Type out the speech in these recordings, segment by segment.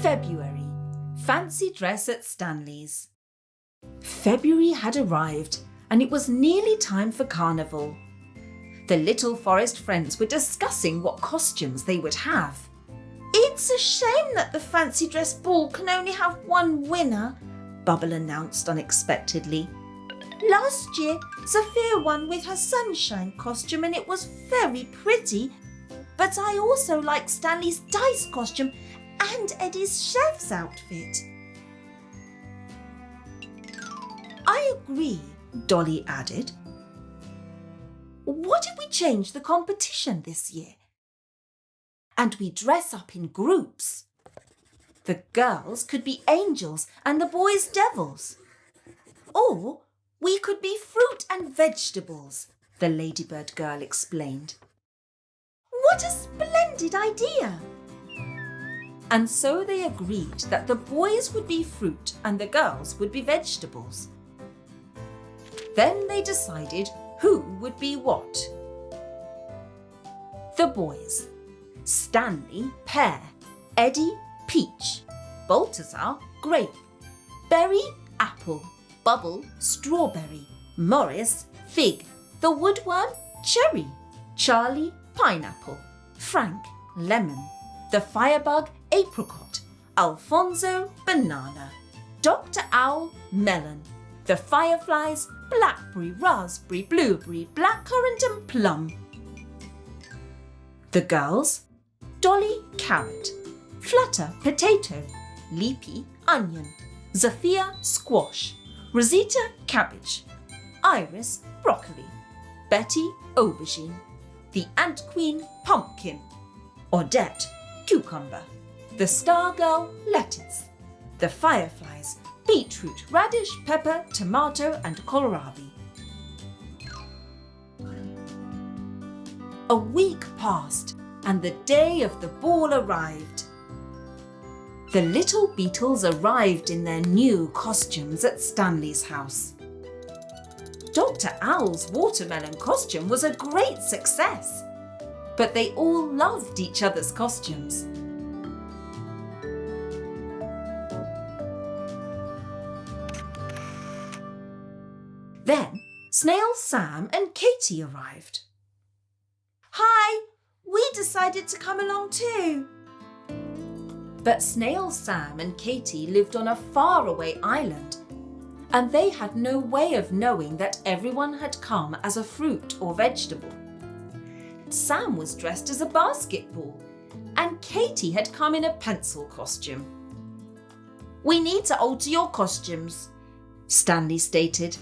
February. Fancy dress at Stanley's. February had arrived and it was nearly time for Carnival. The little forest friends were discussing what costumes they would have. "It's a shame that the fancy dress ball can only have one winner," Bubble announced unexpectedly. "Last year, Sophia won with her sunshine costume and it was very pretty. But I also like Stanley's dice costume and Eddie's chef's outfit." "I agree," Dolly added. "What if we change the competition this year? And we dress up in groups. The girls could be angels and the boys devils. Or we could be fruit and vegetables," the ladybird girl explained. "What a splendid idea!" And so they agreed that the boys would be fruit and the girls would be vegetables. Then they decided who would be what. The boys: Stanley, pear; Eddie, peach; Balthazar, grape; Berry, apple; Bubble, strawberry; Morris, fig; the woodworm, cherry; Charlie, pineapple; Frank, lemon; the firebug, apricot; Alfonso, banana; Dr. Owl, melon; the fireflies, blackberry, raspberry, blueberry, blackcurrant and plum. The girls: Dolly, carrot; Flutter, potato; Leapy, onion; Zafia, squash; Rosita, cabbage; Iris, broccoli; Betty, aubergine; the ant queen, pumpkin; Odette, cucumber; the star girl, lettuce; the fireflies, beetroot, radish, pepper, tomato and kohlrabi. A week passed and the day of the ball arrived. The little beetles arrived in their new costumes at Stanley's house. Dr. Owl's watermelon costume was a great success, but they all loved each other's costumes. Then Snail Sam and Katie arrived. "Hi, we decided to come along too." But Snail Sam and Katie lived on a faraway island, and they had no way of knowing that everyone had come as a fruit or vegetable. Sam was dressed as a basketball, and Katie had come in a pencil costume. "We need to alter your costumes," Stanley stated.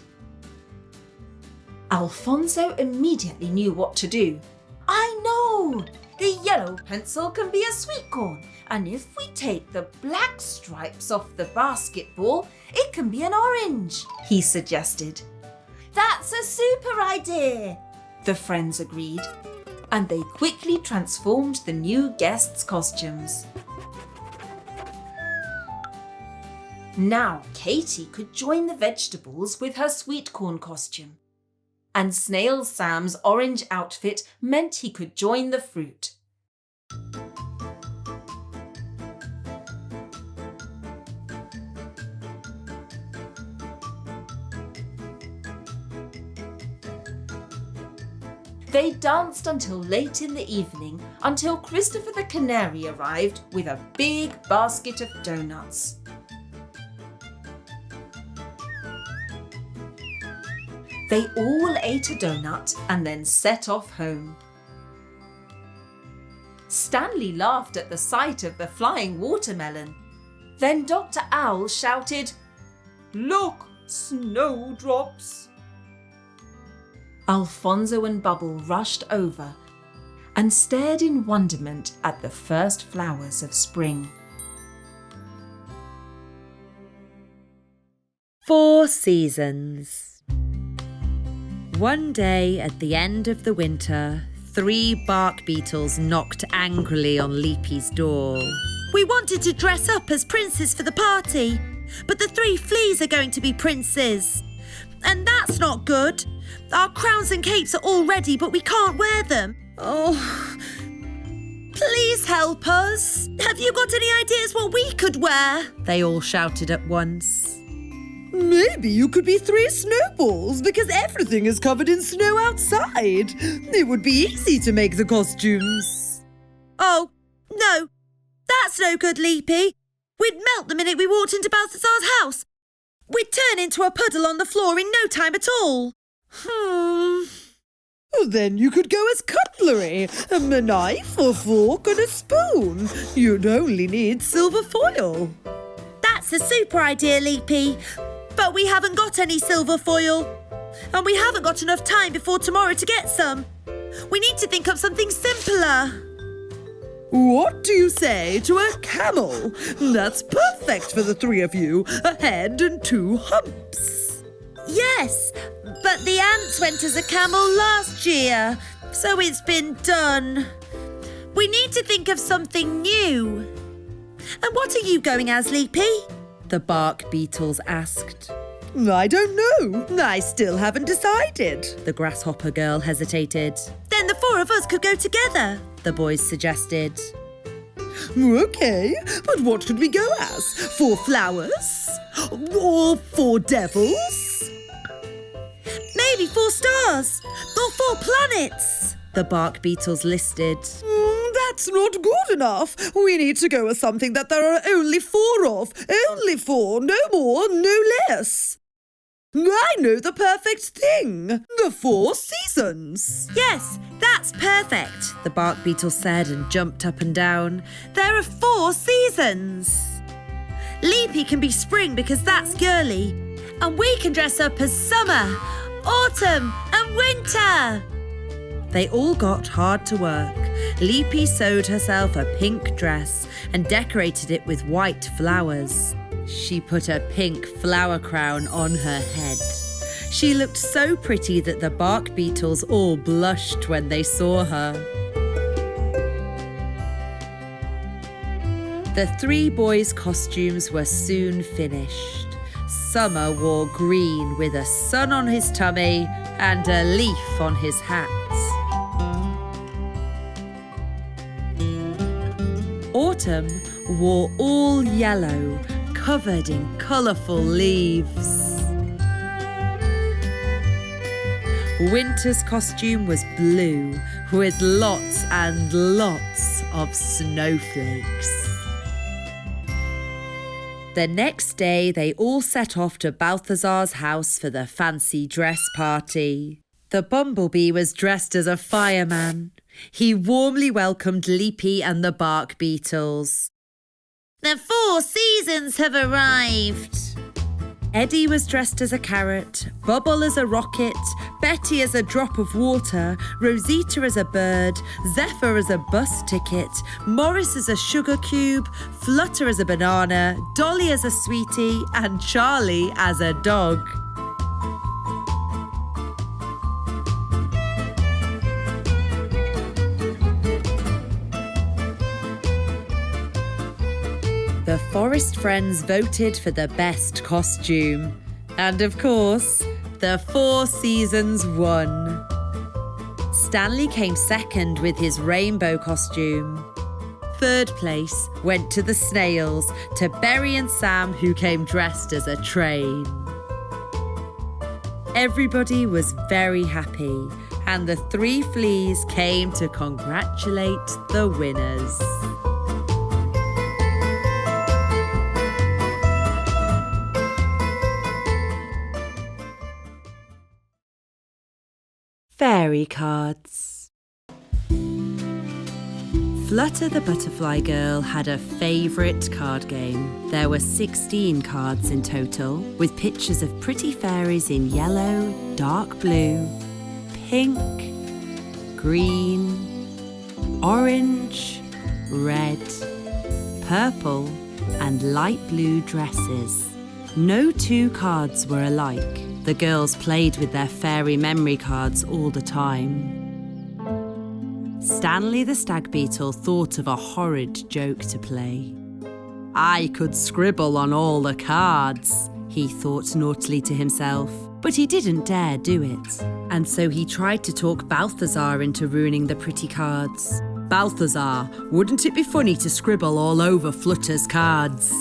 Alfonso immediately knew what to do. "I know! The yellow pencil can be a sweet corn, and if we take the black stripes off the basketball, it can be an orange," he suggested. "That's a super idea," the friends agreed, and they quickly transformed the new guests' costumes. Now Katie could join the vegetables with her sweet corn costume, and Snail Sam's orange outfit meant he could join the fruit. They danced until late in the evening, until Christopher the Canary arrived with a big basket of donuts. They all ate a donut and then set off home. Stanley laughed at the sight of the flying watermelon. Then Dr. Owl shouted, "Look, snowdrops!" Alfonso and Bubble rushed over and stared in wonderment at the first flowers of spring. 4 seasons. One day at the end of the winter, 3 bark beetles knocked angrily on Leapy's door. "We wanted to dress up as princes for the party, but the 3 fleas are going to be princes. And that's not good. Our crowns and capes are all ready, but we can't wear them. Oh, please help us. Have you got any ideas what we could wear? They all shouted at once. Maybe you could be 3 snowballs because everything is covered in snow outside. It would be easy to make the costumes. Oh, no. That's no good, Leapy. We'd melt the minute we walked into Balthazar's house. We'd turn into a puddle on the floor in no time at all. Then you could go as cutlery, a knife, a fork and a spoon. You'd only need silver foil. That's a super idea, Leapy. But we haven't got any silver foil. And we haven't got enough time before tomorrow to get some. We need to think up something simpler. What do you say to a camel? That's perfect for the 3 of you. A head and 2 humps. Yes, but the ants went as a camel last year, so it's been done. We need to think of something new. And what are you going as, Leapy? The bark beetles asked. I don't know. I still haven't decided. The grasshopper girl hesitated. Then the 4 of us could go together, the boys suggested. OK, but what could we go as? 4 flowers? Or 4 devils? Maybe 4 stars or 4 planets, the bark beetles listed. That's not good enough. We need to go with something that there are only 4 of. Only 4, no more, no less. I know the perfect thing. The 4 seasons. Yes, that's perfect, the bark beetle said and jumped up and down. There are 4 seasons. Leapy can be spring because that's girly. And we can dress up as summer, autumn and winter. They all got hard to work. Leapy sewed herself a pink dress and decorated it with white flowers. She put a pink flower crown on her head. She looked so pretty that the bark beetles all blushed when they saw her. The 3 boys' costumes were soon finished. Summer wore green with a sun on his tummy and a leaf on his hat. Autumn wore all yellow, covered in colourful leaves. Winter's costume was blue, with lots and lots of snowflakes. The next day, they all set off to Balthazar's house for the fancy dress party. The bumblebee was dressed as a fireman. He warmly welcomed Leapy and the bark beetles. The 4 seasons have arrived. Eddie was dressed as a carrot, Bubble as a rocket, Betty as a drop of water, Rosita as a bird, Zephyr as a bus ticket, Morris as a sugar cube, Flutter as a banana, Dolly as a sweetie, and Charlie as a dog. The forest friends voted for the best costume. And of course, the 4 seasons won. Stanley came second with his rainbow costume. Third place went to the snails, to Berry and Sam, who came dressed as a train. Everybody was very happy, and the 3 fleas came to congratulate the winners. Fairy cards. Flutter the butterfly girl had a favourite card game. There were 16 cards in total, with pictures of pretty fairies in yellow, dark blue, pink, green, orange, red, purple, and light blue dresses. No 2 cards were alike. The girls played with their fairy memory cards all the time. Stanley the stag beetle thought of a horrid joke to play. I could scribble on all the cards, he thought naughtily to himself. but he didn't dare do it. And so he tried to talk Balthazar into ruining the pretty cards. Balthazar, wouldn't it be funny to scribble all over Flutter's cards?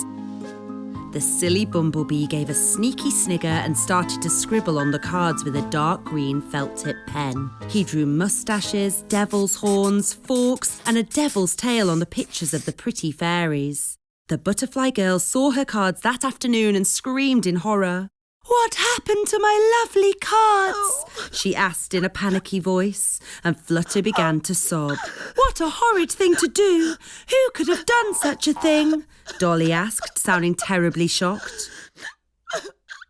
The silly bumblebee gave a sneaky snigger and started to scribble on the cards with a dark green felt-tip pen. He drew moustaches, devil's horns, forks, and a devil's tail on the pictures of the pretty fairies. The butterfly girl saw her cards that afternoon and screamed in horror. "What happened to my lovely cards?" she asked in a panicky voice, and Flutter began to sob. "What a horrid thing to do! Who could have done such a thing?" Dolly asked, sounding terribly shocked.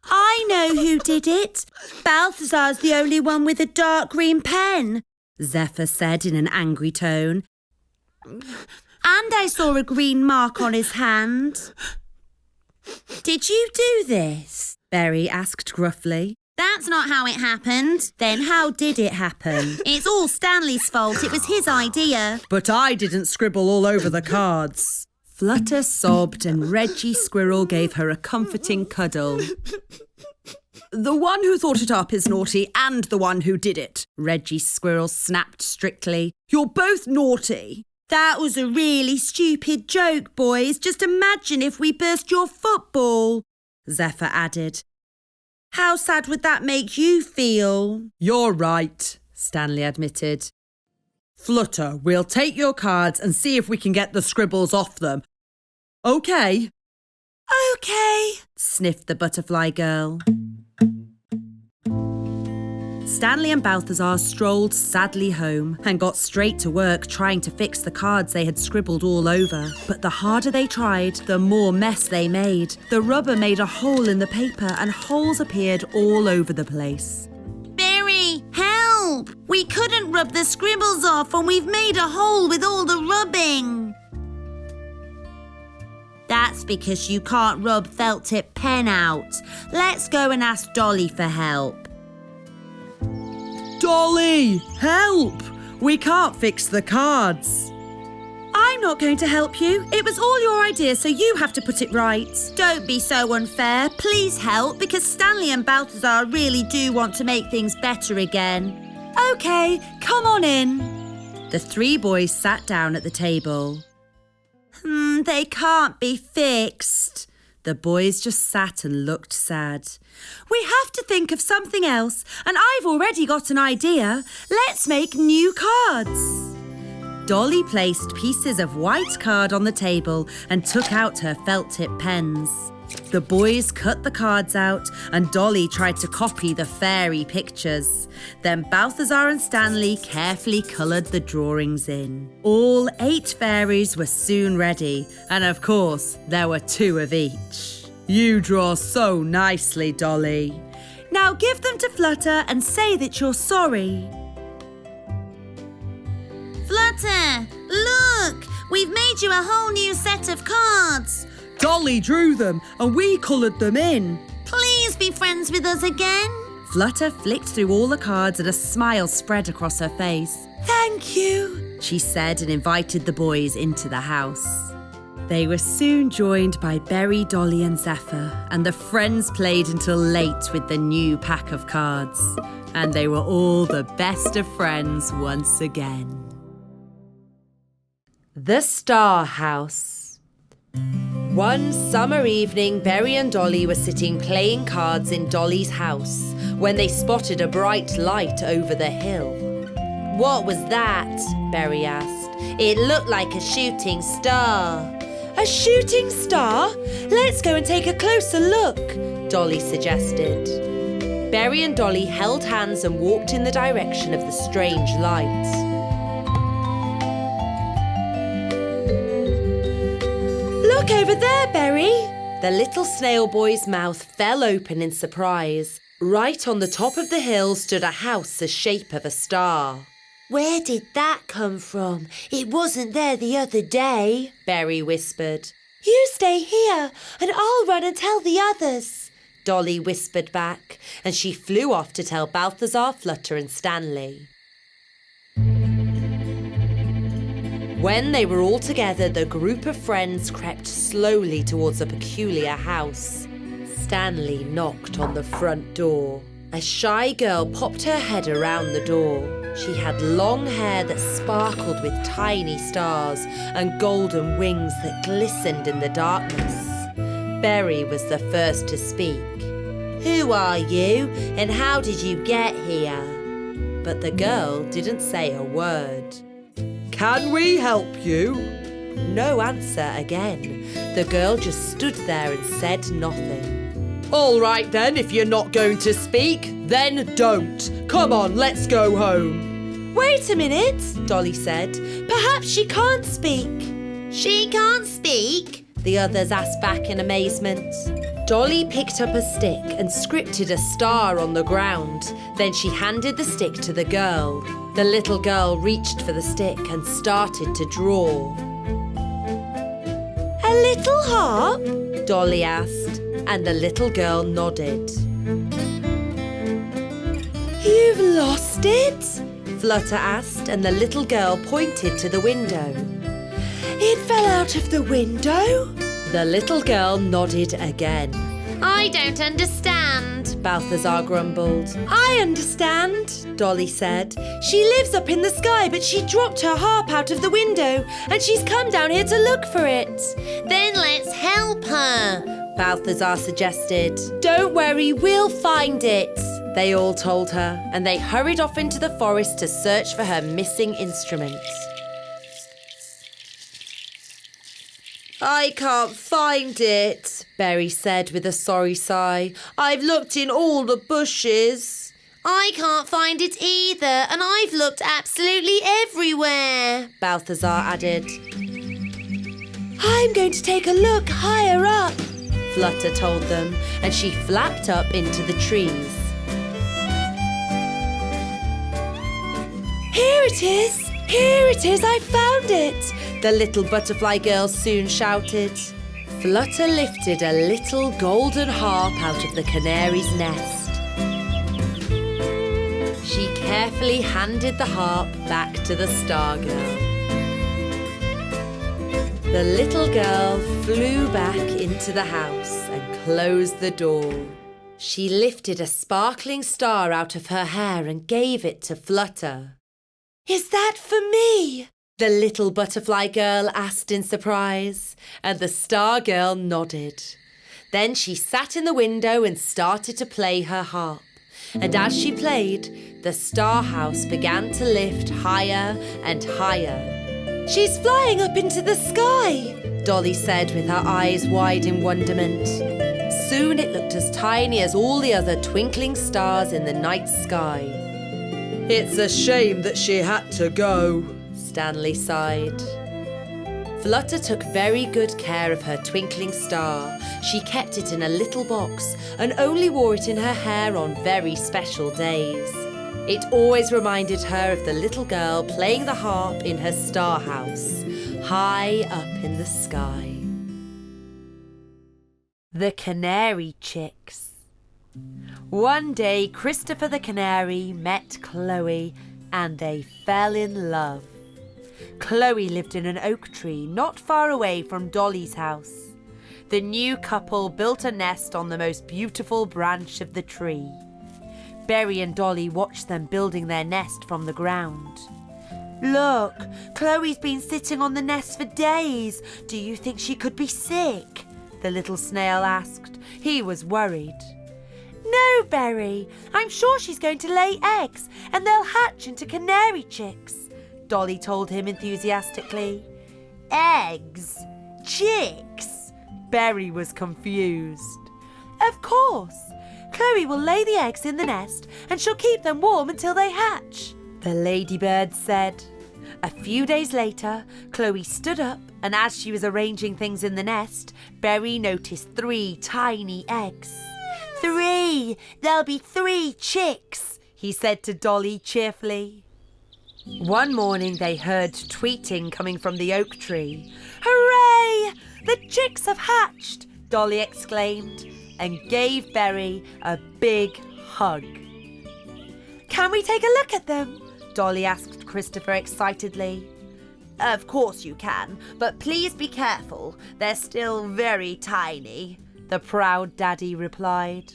"I know who did it. Balthazar's the only one with a dark green pen," Zephyr said in an angry tone. "And I saw a green mark on his hand." "Did you do this?" Berry asked gruffly. "That's not how it happened." "Then how did it happen?" "It's all Stanley's fault. It was his idea." But I didn't scribble all over the cards. Flutter sobbed and Reggie Squirrel gave her a comforting cuddle. The one who thought it up is naughty and the one who did it. Reggie Squirrel snapped strictly. You're both naughty. "That was a really stupid joke, boys. Just imagine if we burst your football," Zephyr added. "How sad would that make you feel?" You're right, Stanley admitted. Flutter, we'll take your cards and see if we can get the scribbles off them. OK? "OK," sniffed the butterfly girl. Stanley and Balthazar strolled sadly home and got straight to work trying to fix the cards they had scribbled all over. But the harder they tried, the more mess they made. The rubber made a hole in the paper and holes appeared all over the place. "Berry, help! We couldn't rub the scribbles off and we've made a hole with all the rubbing." "That's because you can't rub felt-tip pen out. Let's go and ask Dolly for help." Dolly, help! We can't fix the cards. "I'm not going to help you. It was all your idea, so you have to put it right." "Don't be so unfair. Please help, because Stanley and Balthazar really do want to make things better again." "OK, come on in." The three boys sat down at the table. They can't be fixed." The boys just sat and looked sad. "We have to think of something else, and I've already got an idea. Let's make new cards." Dolly placed pieces of white card on the table and took out her felt-tip pens. The boys cut the cards out and Dolly tried to copy the fairy pictures. Then Balthazar and Stanley carefully coloured the drawings in. All 8 fairies were soon ready, and of course there were 2 of each. You draw so nicely, Dolly. Now give them to Flutter and say that you're sorry. Flutter, look! We've made you a whole new set of cards. Dolly drew them and we coloured them in. Please be friends with us again. Flutter flicked through all the cards and a smile spread across her face. Thank you, she said, and invited the boys into the house. They were soon joined by Berry, Dolly and Zephyr, and the friends played until late with the new pack of cards. And they were all the best of friends once again. The Star House. One summer evening, Berry and Dolly were sitting playing cards in Dolly's house when they spotted a bright light over the hill. What was that? Berry asked. It looked like a shooting star. A shooting star? Let's go and take a closer look, Dolly suggested. Berry and Dolly held hands and walked in the direction of the strange light. Look over there, Berry! The little snail boy's mouth fell open in surprise. Right on the top of the hill stood a house the shape of a star. Where did that come from? It wasn't there the other day, Berry whispered. You stay here and I'll run and tell the others, Dolly whispered back, and she flew off to tell Balthazar, Flutter and Stanley. When they were all together, the group of friends crept slowly towards a peculiar house. Stanley knocked on the front door. A shy girl popped her head around the door. She had long hair that sparkled with tiny stars and golden wings that glistened in the darkness. Berry was the first to speak. "Who are you and how did you get here?" But the girl didn't say a word. Can we help you? No answer again. The girl just stood there and said nothing. All right then, if you're not going to speak, then don't. Come on, let's go home. Wait a minute, Dolly said. Perhaps she can't speak. She can't speak? The others asked back in amazement. Dolly picked up a stick and scripted a star on the ground. Then she handed the stick to the girl. The little girl reached for the stick and started to draw. A little harp? Dolly asked, and the little girl nodded. You've lost it? Flutter asked, and the little girl pointed to the window. It fell out of the window? The little girl nodded again. I don't understand, Balthazar grumbled. I understand, Dolly said. She lives up in the sky, but she dropped her harp out of the window, and she's come down here to look for it. Then let's help her, Balthazar suggested. Don't worry, we'll find it, they all told her, and they hurried off into the forest to search for her missing instrument. I can't find it, Berry said with a sorry sigh. I've looked in all the bushes. I can't find it either, and I've looked absolutely everywhere, Balthazar added. I'm going to take a look higher up, Flutter told them, and she flapped up into the trees. Here it is! Here it is! I found it! The little butterfly girl soon shouted. Flutter lifted a little golden harp out of the canary's nest. She carefully handed the harp back to the star girl. The little girl flew back into the house and closed the door. She lifted a sparkling star out of her hair and gave it to Flutter. Is that for me? The little butterfly girl asked in surprise, and the star girl nodded. Then she sat in the window and started to play her harp. And as she played, the star house began to lift higher and higher. She's flying up into the sky, Dolly said with her eyes wide in wonderment. Soon it looked as tiny as all the other twinkling stars in the night sky. It's a shame that she had to go, Stanley sighed. Flutter took very good care of her twinkling star. She kept it in a little box and only wore it in her hair on very special days. It always reminded her of the little girl playing the harp in her star house, high up in the sky. The Canary Chicks. One day, Christopher the Canary met Chloe and they fell in love. Chloe lived in an oak tree not far away from Dolly's house. The new couple built a nest on the most beautiful branch of the tree. Berry and Dolly watched them building their nest from the ground. Look, Chloe's been sitting on the nest for days. Do you think she could be sick? The little snail asked. He was worried. No, Berry. I'm sure she's going to lay eggs and they'll hatch into canary chicks, Dolly told him enthusiastically. Eggs? Chicks? Berry was confused. Of course. Chloe will lay the eggs in the nest and she'll keep them warm until they hatch, the ladybird said. A few days later, Chloe stood up and as she was arranging things in the nest, Berry noticed 3 tiny eggs. 3! There'll be 3 chicks, he said to Dolly cheerfully. One morning they heard tweeting coming from the oak tree. Hooray! The chicks have hatched, Dolly exclaimed and gave Berry a big hug. Can we take a look at them? Dolly asked Christopher excitedly. Of course you can, but please be careful. They're still very tiny, the proud daddy replied.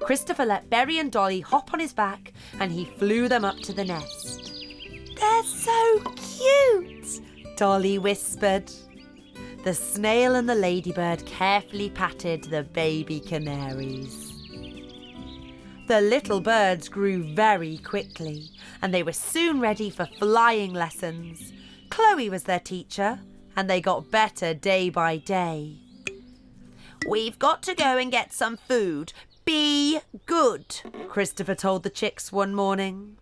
Christopher let Berry and Dolly hop on his back and he flew them up to the nest. "They're so cute," Dolly whispered. The snail and the ladybird carefully patted the baby canaries. The little birds grew very quickly and they were soon ready for flying lessons. Chloe was their teacher and they got better day by day. "We've got to go and get some food. Be good," Christopher told the chicks one morning.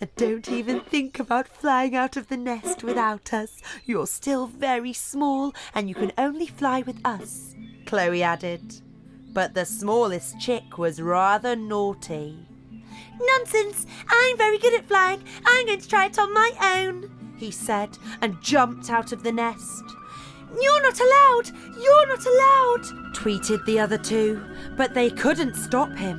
"And don't even think about flying out of the nest without us. You're still very small and you can only fly with us," Chloe added. But the smallest chick was rather naughty. "Nonsense! I'm very good at flying. I'm going to try it on my own," he said and jumped out of the nest. "You're not allowed! You're not allowed!" tweeted the other two, but they couldn't stop him.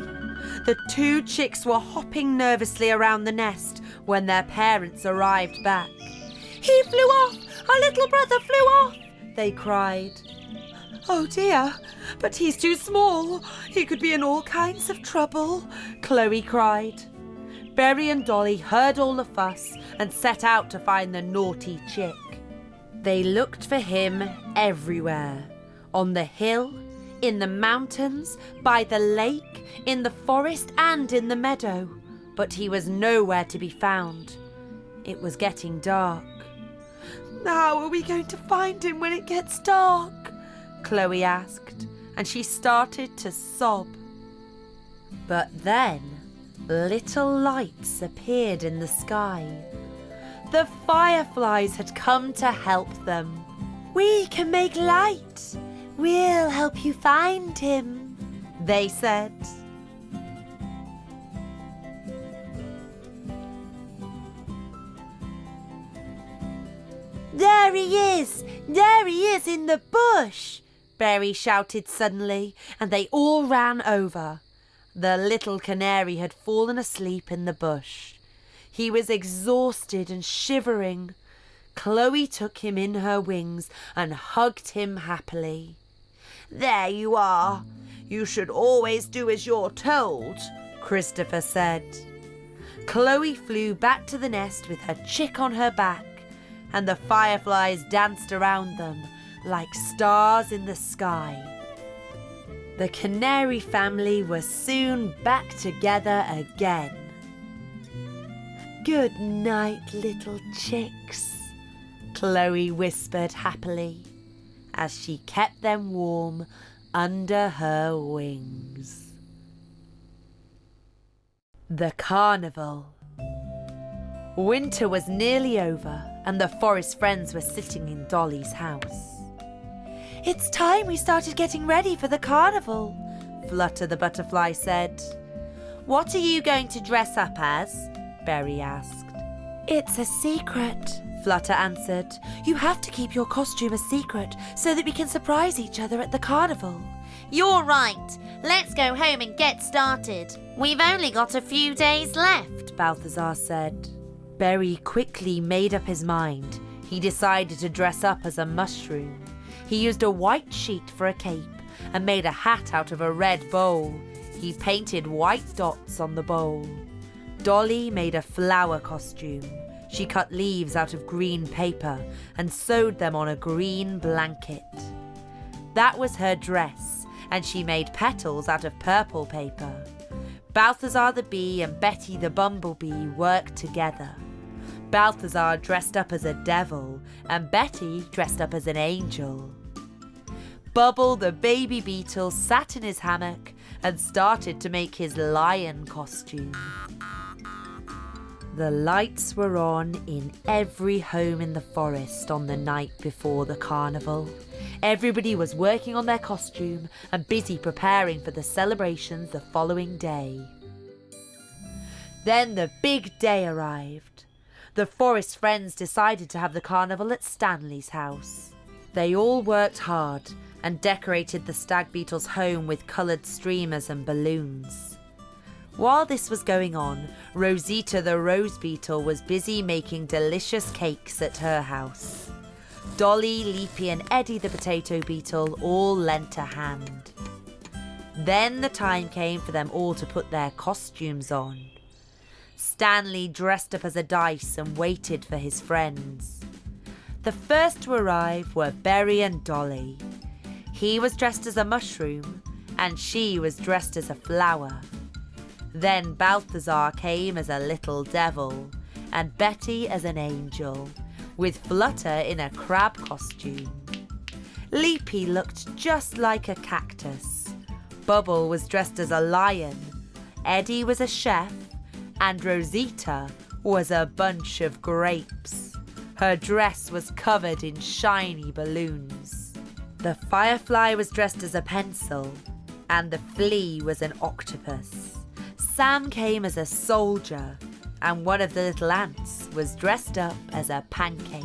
The two chicks were hopping nervously around the nest when their parents arrived back. "He flew off! Our little brother flew off!" they cried. "Oh dear, but he's too small. He could be in all kinds of trouble," Chloe cried. Berry and Dolly heard all the fuss and set out to find the naughty chick. They looked for him everywhere. On the hill, in the mountains, by the lake, in the forest and in the meadow. But he was nowhere to be found. It was getting dark. "How are we going to find him when it gets dark?" Chloe asked, and she started to sob. But then, little lights appeared in the sky. The fireflies had come to help them. "We can make light. We'll help you find him," they said. "There he is! There he is in the bush!" Berry shouted suddenly, and they all ran over. The little canary had fallen asleep in the bush. He was exhausted and shivering. Chloe took him in her wings and hugged him happily. "There you are. You should always do as you're told," Christopher said. Chloe flew back to the nest with her chick on her back, and the fireflies danced around them like stars in the sky. The canary family was soon back together again. "Good night, little chicks," Chloe whispered happily as she kept them warm under her wings. The Carnival. Winter was nearly over and the forest friends were sitting in Dolly's house. "It's time we started getting ready for the carnival," Flutter the butterfly said. "What are you going to dress up as?" Berry asked. "It's a secret," Flutter answered. "You have to keep your costume a secret so that we can surprise each other at the carnival." "You're right. Let's go home and get started. We've only got a few days left," Balthazar said. Berry quickly made up his mind. He decided to dress up as a mushroom. He used a white sheet for a cape and made a hat out of a red bowl. He painted white dots on the bowl. Dolly made a flower costume. She cut leaves out of green paper and sewed them on a green blanket. That was her dress, and she made petals out of purple paper. Balthazar the bee and Betty the bumblebee worked together. Balthazar dressed up as a devil, and Betty dressed up as an angel. Bubble the baby beetle sat in his hammock and started to make his lion costume. The lights were on in every home in the forest on the night before the carnival. Everybody was working on their costume and busy preparing for the celebrations the following day. Then the big day arrived. The forest friends decided to have the carnival at Stanley's house. They all worked hard and decorated the stag beetle's home with coloured streamers and balloons. While this was going on, Rosita the rose beetle was busy making delicious cakes at her house. Dolly, Leapy and Eddie the potato beetle all lent a hand. Then the time came for them all to put their costumes on. Stanley dressed up as a dice and waited for his friends. The first to arrive were Berry and Dolly. He was dressed as a mushroom and she was dressed as a flower. Then Balthazar came as a little devil and Betty as an angel, with Flutter in a crab costume. Leapy looked just like a cactus. Bubble was dressed as a lion. Eddie was a chef. And Rosita was a bunch of grapes. Her dress was covered in shiny balloons. The firefly was dressed as a pencil. And the flea was an octopus. Sam came as a soldier. And one of the little ants was dressed up as a pancake.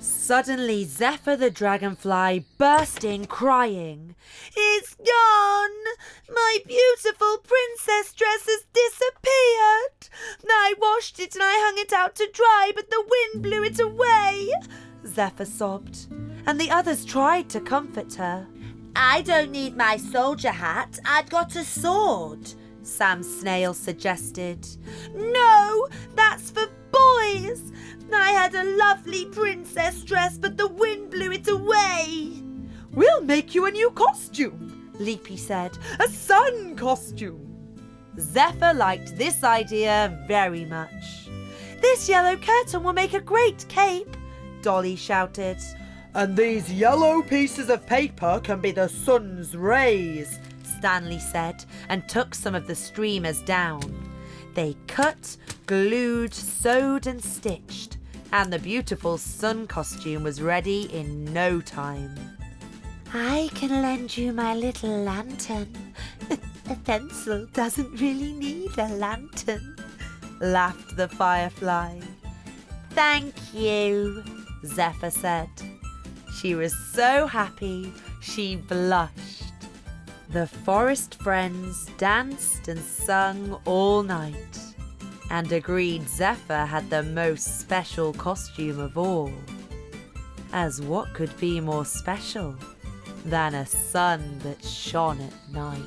Suddenly, Zephyr the dragonfly burst in crying, "It's gone! My beautiful princess dress has disappeared! I washed it and I hung it out to dry, but the wind blew it away!" Zephyr sobbed, and the others tried to comfort her. "I don't need my soldier hat, I've got a sword," Sam Snail suggested. "No, that's for boys! I had a lovely princess dress, but the wind blew it away." "We'll make you a new costume," Leapy said. "A sun costume." Zephyr liked this idea very much. "This yellow curtain will make a great cape," Dolly shouted. "And these yellow pieces of paper can be the sun's rays," Stanley said, and took some of the streamers down. They cut, glued, sewed and stitched, and the beautiful sun costume was ready in no time. "I can lend you my little lantern. A pencil doesn't really need a lantern," laughed the firefly. "Thank you," Zephyr said. She was so happy she blushed. The forest friends danced and sung all night and agreed Zephyr had the most special costume of all. As what could be more special than a sun that shone at night?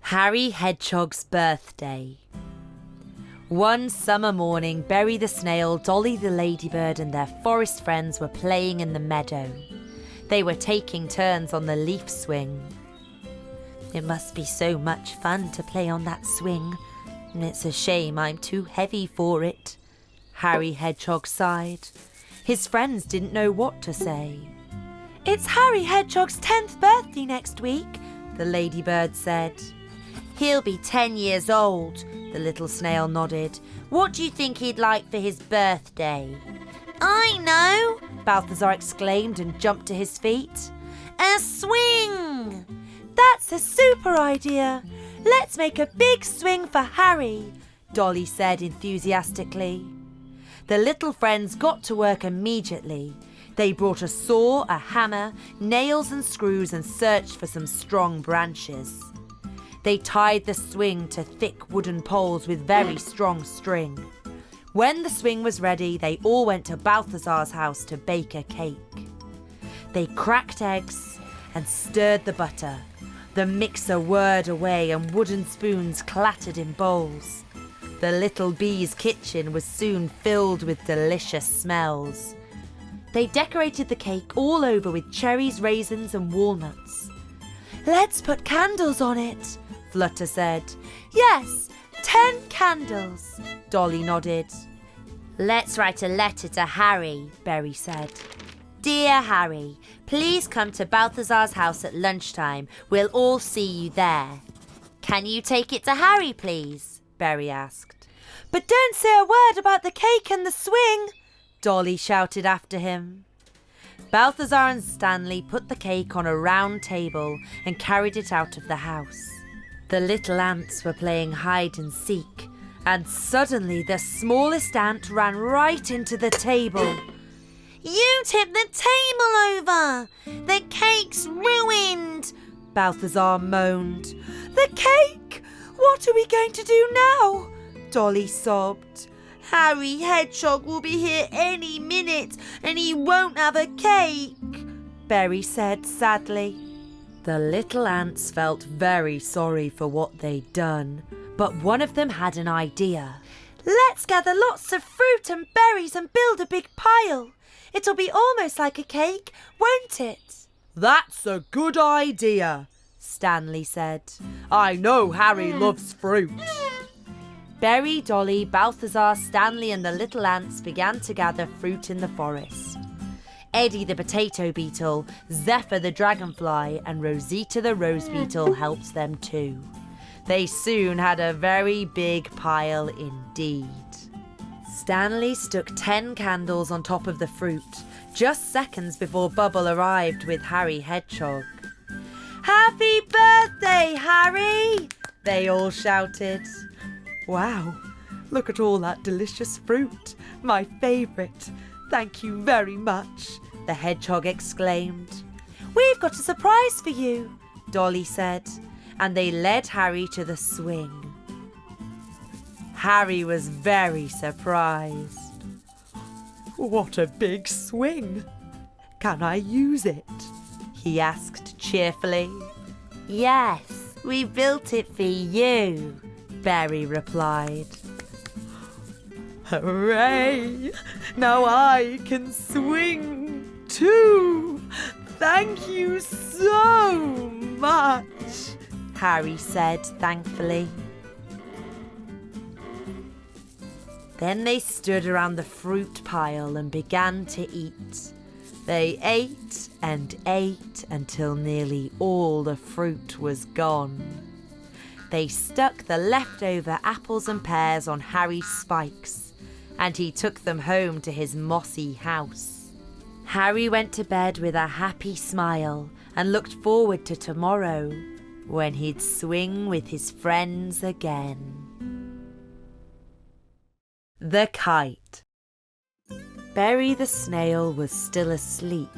Harry Hedgehog's birthday. One summer morning, Berry the snail, Dolly the ladybird and their forest friends were playing in the meadow. They were taking turns on the leaf swing. "It must be so much fun to play on that swing. It's a shame I'm too heavy for it," Harry Hedgehog sighed. His friends didn't know what to say. "It's Harry Hedgehog's 10th birthday next week," the ladybird said. "He'll be 10 years old," the little snail nodded. "What do you think he'd like for his birthday?" I know! Balthazar exclaimed and jumped to his feet. A swing! "That's a super idea! Let's make a big swing for Harry," Dolly said enthusiastically. The little friends got to work immediately. They brought a saw, a hammer, nails and screws and searched for some strong branches. They tied the swing to thick wooden poles with very strong string. When the swing was ready, they all went to Balthazar's house to bake a cake. They cracked eggs and stirred the butter. The mixer whirred away and wooden spoons clattered in bowls. The little bee's kitchen was soon filled with delicious smells. They decorated the cake all over with cherries, raisins and walnuts. "Let's put candles on it," Flutter said. "Yes, 10 candles," Dolly nodded. Let's write a letter to Harry, Berry said. "Dear Harry, please come to Balthazar's house at lunchtime. We'll all see you there." "Can you take it to Harry, please?" Berry asked. "But don't say a word about the cake and the swing," Dolly shouted after him. Balthazar and Stanley put the cake on a round table and carried it out of the house. The little ants were playing hide and seek, and suddenly the smallest ant ran right into the table. "You tipped the table over! The cake's ruined!" Balthazar moaned. "The cake! What are we going to do now?" Dolly sobbed. Harry Hedgehog will be here any minute and he won't have a cake, Berry said sadly. The little ants felt very sorry for what they'd done, but one of them had an idea. Let's gather lots of fruit and berries and build a big pile. It'll be almost like a cake, won't it? That's a good idea, Stanley said. I know Harry loves fruit. Berry, Dolly, Balthazar, Stanley and the little ants began to gather fruit in the forest. Eddie the potato beetle, Zephyr the dragonfly and Rosita the rose beetle helped them too. They soon had a very big pile indeed. Stanley stuck 10 candles on top of the fruit, just seconds before Bubble arrived with Harry Hedgehog. Happy birthday, Harry! They all shouted. Wow, look at all that delicious fruit. My favourite. Thank you very much, the hedgehog exclaimed. We've got a surprise for you, Dolly said, and they led Harry to the swing. Harry was very surprised. What a big swing. Can I use it? He asked cheerfully. Yes, we built it for you, Berry replied. Hooray! Now I can swing too! Thank you so much, Harry said thankfully. Then they stood around the fruit pile and began to eat. They ate and ate until nearly all the fruit was gone. They stuck the leftover apples and pears on Harry's spikes, and he took them home to his mossy house. Harry went to bed with a happy smile and looked forward to tomorrow, when he'd swing with his friends again. The Kite. Berry the snail was still asleep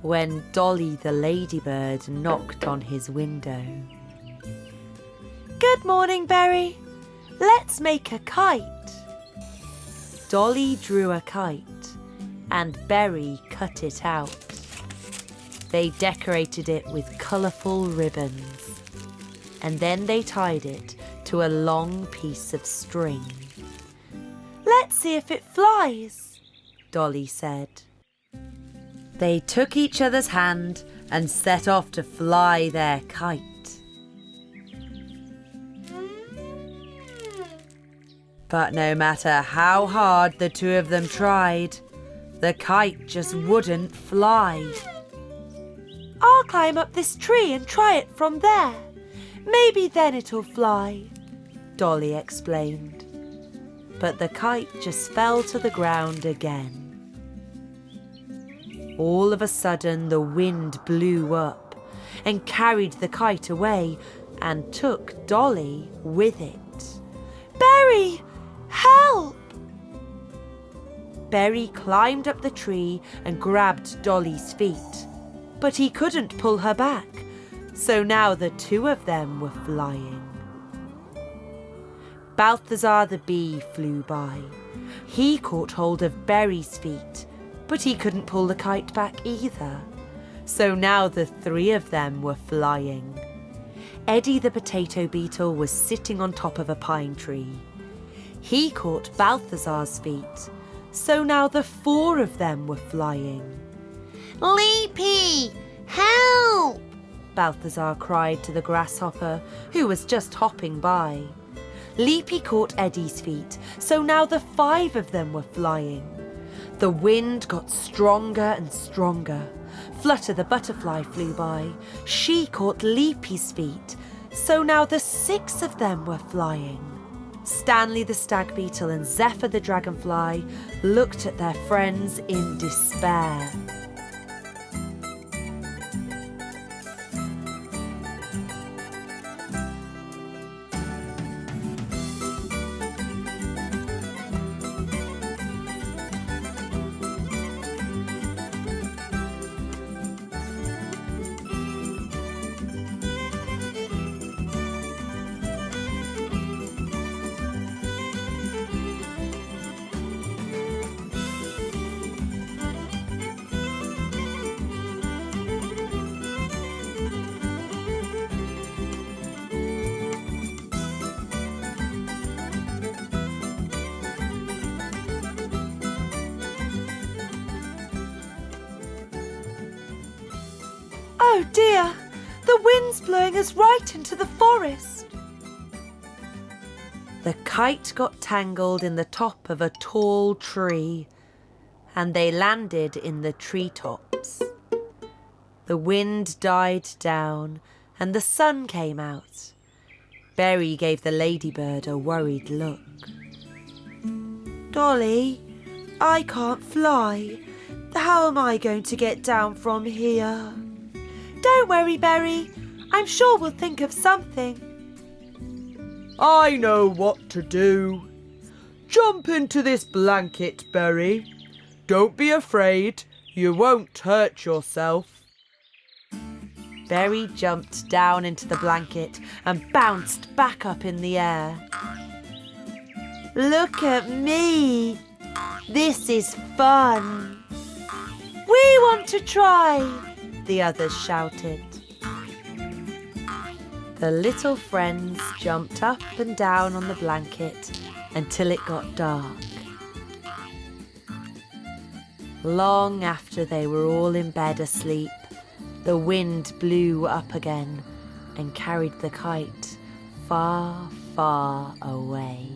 when Dolly the ladybird knocked on his window. Good morning, Berry. Let's make a kite. Dolly drew a kite and Berry cut it out. They decorated it with colourful ribbons and then they tied it to a long piece of string. Let's see if it flies, Dolly said. They took each other's hand and set off to fly their kite. But no matter how hard the two of them tried, the kite just wouldn't fly. I'll climb up this tree and try it from there. Maybe then it'll fly, Dolly explained. But the kite just fell to the ground again. All of a sudden the wind blew up and carried the kite away and took Dolly with it. Berry! Help! Berry climbed up the tree and grabbed Dolly's feet, but he couldn't pull her back, so now the two of them were flying. Balthazar the bee flew by. He caught hold of Berry's feet, but he couldn't pull the kite back either, so now the three of them were flying. Eddie the potato beetle was sitting on top of a pine tree. He caught Balthazar's feet, so now the four of them were flying. Leapy! Help! Balthazar cried to the grasshopper, who was just hopping by. Leapy caught Eddie's feet, so now the five of them were flying. The wind got stronger and stronger. Flutter the butterfly flew by. She caught Leapy's feet, so now the six of them were flying. Stanley the stag beetle and Zephyr the dragonfly looked at their friends in despair. Oh dear, the wind's blowing us right into the forest. The kite got tangled in the top of a tall tree, and they landed in the treetops. The wind died down and the sun came out. Berry gave the ladybird a worried look. Dolly, I can't fly. How am I going to get down from here? Don't worry, Berry. I'm sure we'll think of something. I know what to do. Jump into this blanket, Berry. Don't be afraid. You won't hurt yourself. Berry jumped down into the blanket and bounced back up in the air. Look at me! This is fun! We want to try! The others shouted. The little friends jumped up and down on the blanket until it got dark. Long after they were all in bed asleep, the wind blew up again and carried the kite far, far away.